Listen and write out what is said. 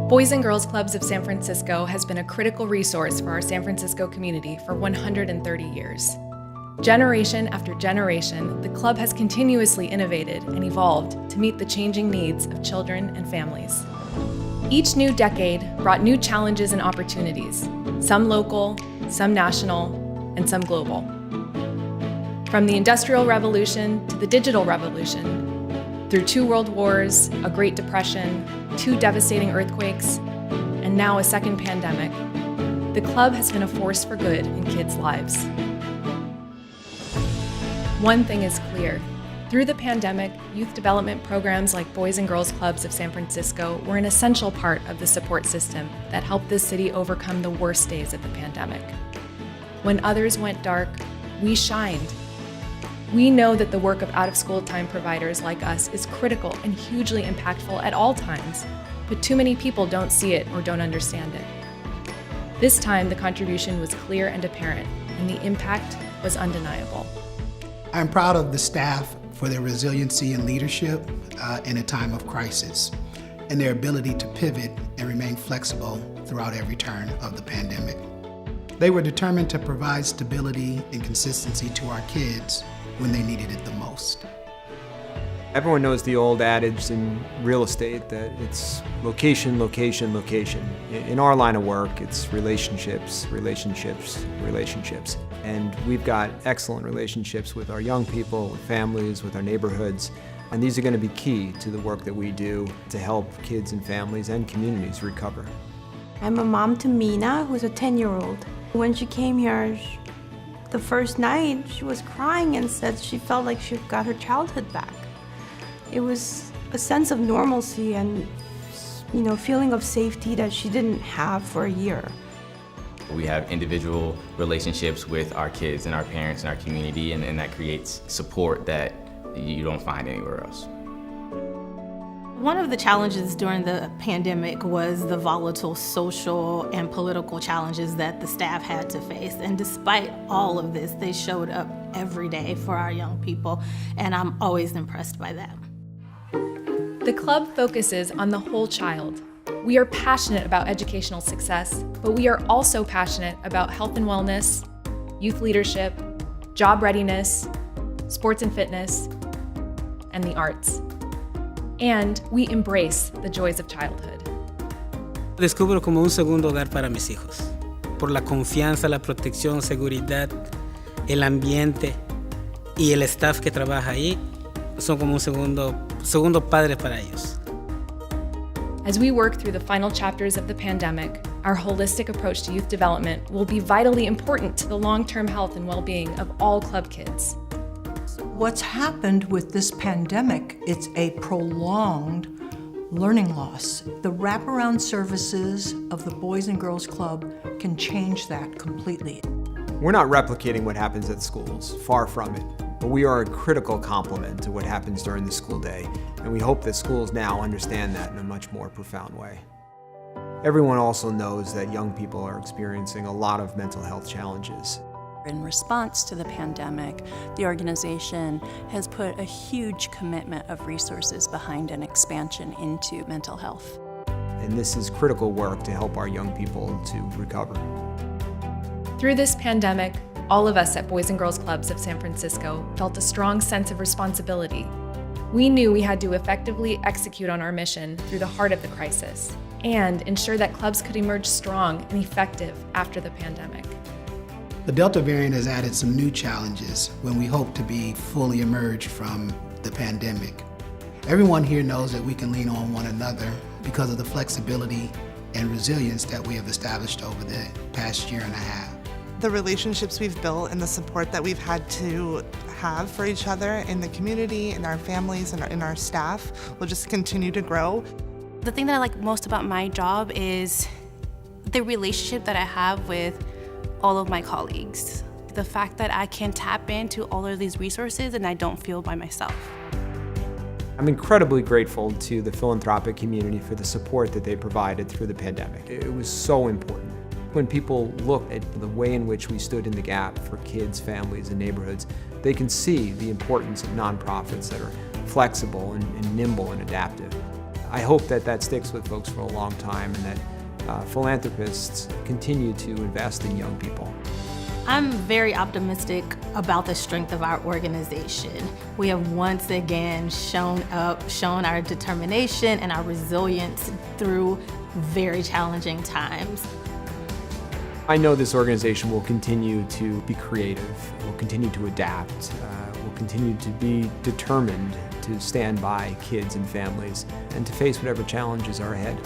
Boys and Girls Clubs of San Francisco has been a critical resource for our San Francisco community for 130 years. Generation after generation, the club has continuously innovated and evolved to meet the changing needs of children and families. Each new decade brought new challenges and opportunities, some local, some national, and some global. From the Industrial Revolution to the Digital Revolution, through 2 world wars, a Great Depression, 2 devastating earthquakes, and now a second pandemic, the club has been a force for good in kids' lives. One thing is clear. Through the pandemic, youth development programs like Boys and Girls Clubs of San Francisco were an essential part of the support system that helped this city overcome the worst days of the pandemic. When others went dark, we shined. We know that the work of out-of-school time providers like us is critical and hugely impactful at all times, but too many people don't see it or don't understand it. This time, the contribution was clear and apparent, and the impact was undeniable. I'm proud of the staff for their resiliency and leadership in a time of crisis, and their ability to pivot and remain flexible throughout every turn of the pandemic. They were determined to provide stability and consistency to our kids when they needed it the most. Everyone knows the old adage in real estate that it's location, location, location. In our line of work, it's relationships, relationships, relationships. And we've got excellent relationships with our young people, with families, with our neighborhoods. And these are going to be key to the work that we do to help kids and families and communities recover. I'm a mom to Mina, who's a 10-year-old. When she came here, the first night, she was crying and said she felt like she got her childhood back. It was a sense of normalcy and, feeling of safety that she didn't have for a year. We have individual relationships with our kids and our parents and our community, and that creates support that you don't find anywhere else. One of the challenges during the pandemic was the volatile social and political challenges that the staff had to face. And despite all of this, they showed up every day for our young people, and I'm always impressed by that. The club focuses on the whole child. We are passionate about educational success, but we are also passionate about health and wellness, youth leadership, job readiness, sports and fitness, and the arts. And we embrace the joys of childhood. Descubro como un segundo hogar para mis hijos, por la confianza, la protección, seguridad, el ambiente y el staff que trabaja ahí son como un segundo padre para ellos. As we work through the final chapters of the pandemic, our holistic approach to youth development will be vitally important to the long-term health and well-being of all club kids. What's happened with this pandemic, it's a prolonged learning loss. The wraparound services of the Boys and Girls Club can change that completely. We're not replicating what happens at schools, far from it, but we are a critical complement to what happens during the school day, and we hope that schools now understand that in a much more profound way. Everyone also knows that young people are experiencing a lot of mental health challenges. In response to the pandemic, the organization has put a huge commitment of resources behind an expansion into mental health. And this is critical work to help our young people to recover. Through this pandemic, all of us at Boys and Girls Clubs of San Francisco felt a strong sense of responsibility. We knew we had to effectively execute on our mission through the heart of the crisis and ensure that clubs could emerge strong and effective after the pandemic. The Delta variant has added some new challenges when we hope to be fully emerged from the pandemic. Everyone here knows that we can lean on one another because of the flexibility and resilience that we have established over the past year and a half. The relationships we've built and the support that we've had to have for each other in the community, in our families, and in our staff will just continue to grow. The thing that I like most about my job is the relationship that I have with all of my colleagues. The fact that I can tap into all of these resources and I don't feel by myself. I'm incredibly grateful to the philanthropic community for the support that they provided through the pandemic. It was so important. When people look at the way in which we stood in the gap for kids, families, and neighborhoods, they can see the importance of nonprofits that are flexible and nimble and adaptive. I hope that that sticks with folks for a long time and that philanthropists continue to invest in young people. I'm very optimistic about the strength of our organization. We have once again shown our determination and our resilience through very challenging times. I know this organization will continue to be creative, will continue to adapt, will continue to be determined to stand by kids and families and to face whatever challenges are ahead.